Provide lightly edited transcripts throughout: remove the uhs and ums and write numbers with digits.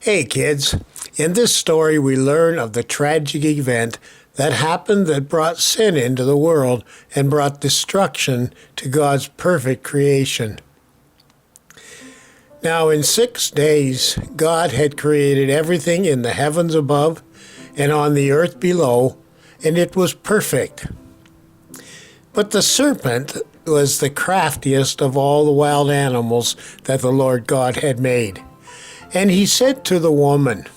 Hey kids, in this story we learn of the tragic event that happened that brought sin into the world and brought destruction to God's perfect creation. Now in 6 days God had created everything in the heavens above and on the earth below, and it was perfect. But the serpent was the craftiest of all the wild animals that the Lord God had made. And he said to the woman,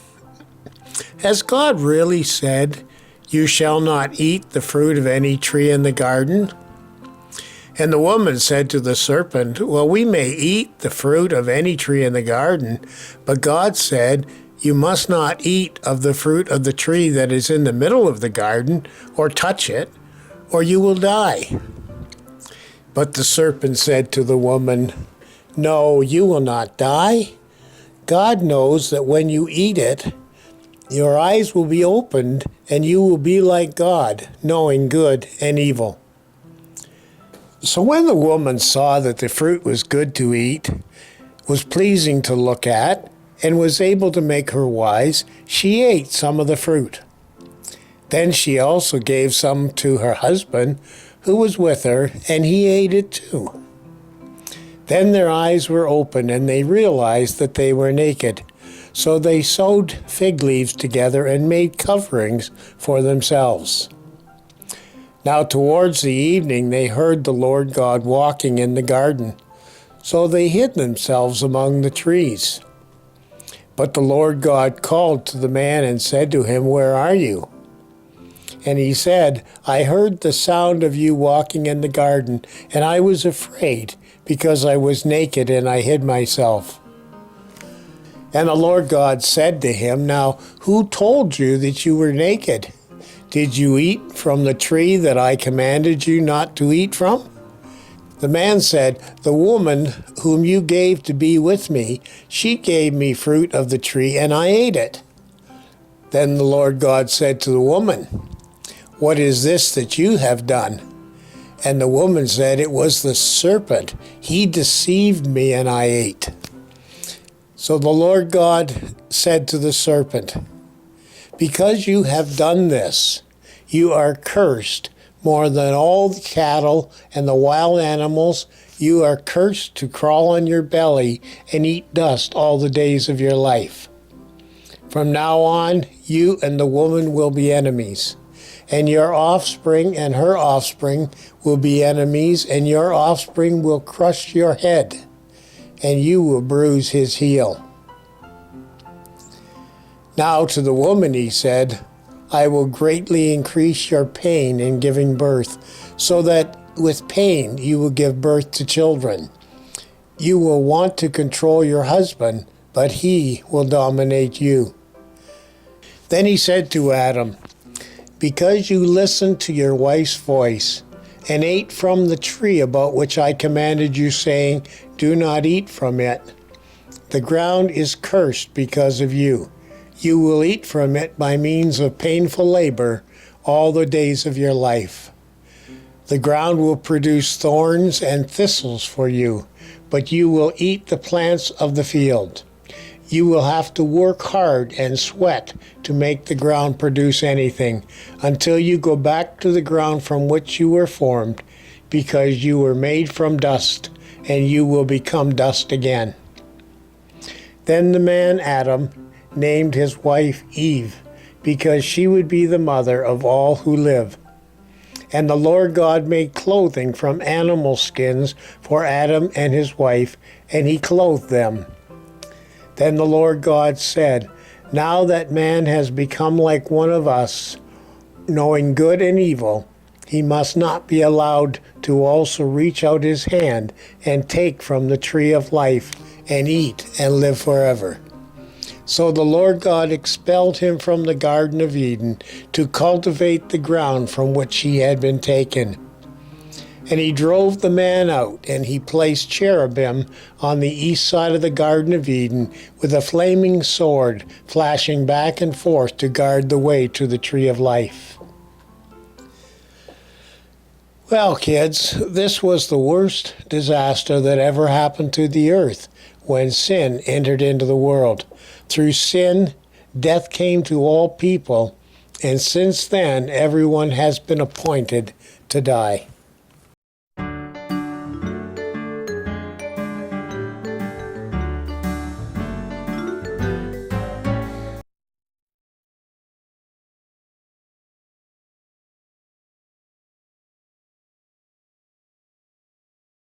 "Has God really said, 'You shall not eat the fruit of any tree in the garden'?" And the woman said to the serpent, "Well, we may eat the fruit of any tree in the garden, but God said, 'You must not eat of the fruit of the tree that is in the middle of the garden, or touch it, or you will die.' But the serpent said to the woman, 'No, you will not die. God knows that when you eat it, your eyes will be opened and you will be like God, knowing good and evil.' So when the woman saw that the fruit was good to eat, was pleasing to look at, and was able to make her wise, she ate some of the fruit. Then she also gave some to her husband, who was with her, and he ate it too. Then their eyes were opened, and they realized that they were naked. So they sewed fig leaves together and made coverings for themselves. Now towards the evening they heard the Lord God walking in the garden. So they hid themselves among the trees. But the Lord God called to the man and said to him, 'Where are you?' And he said, 'I heard the sound of you walking in the garden, and I was afraid, because I was naked and I hid myself.' And the Lord God said to him, 'Now who told you that you were naked? Did you eat from the tree that I commanded you not to eat from?' The man said, 'The woman whom you gave to be with me, she gave me fruit of the tree, and I ate it.' Then the Lord God said to the woman, 'What is this that you have done?' And the woman said, 'It was the serpent. He deceived me, and I ate.' So the Lord God said to the serpent, 'Because you have done this, you are cursed more than all the cattle and the wild animals. You are cursed to crawl on your belly and eat dust all the days of your life. From now on, you and the woman will be enemies, and your offspring and her offspring will be enemies, and your offspring will crush your head, and you will bruise his heel.' Now to the woman he said, 'I will greatly increase your pain in giving birth, so that with pain you will give birth to children. You will want to control your husband, but he will dominate you.' Then he said to Adam, 'Because you listened to your wife's voice and ate from the tree about which I commanded you, saying, "Do not eat from it," the ground is cursed because of you. You will eat from it by means of painful labor all the days of your life. The ground will produce thorns and thistles for you, but you will eat the plants of the field. You will have to work hard and sweat to make the ground produce anything, until you go back to the ground from which you were formed, because you were made from dust, and you will become dust again.' Then the man Adam named his wife Eve, because she would be the mother of all who live. And the Lord God made clothing from animal skins for Adam and his wife, and he clothed them. Then the Lord God said, 'Now that man has become like one of us, knowing good and evil, he must not be allowed to also reach out his hand and take from the tree of life and eat and live forever.' So the Lord God expelled him from the Garden of Eden to cultivate the ground from which he had been taken. And he drove the man out, and he placed cherubim on the east side of the Garden of Eden with a flaming sword flashing back and forth to guard the way to the tree of life." Well, kids, this was the worst disaster that ever happened to the earth when sin entered into the world. Through sin, death came to all people, and since then, everyone has been appointed to die.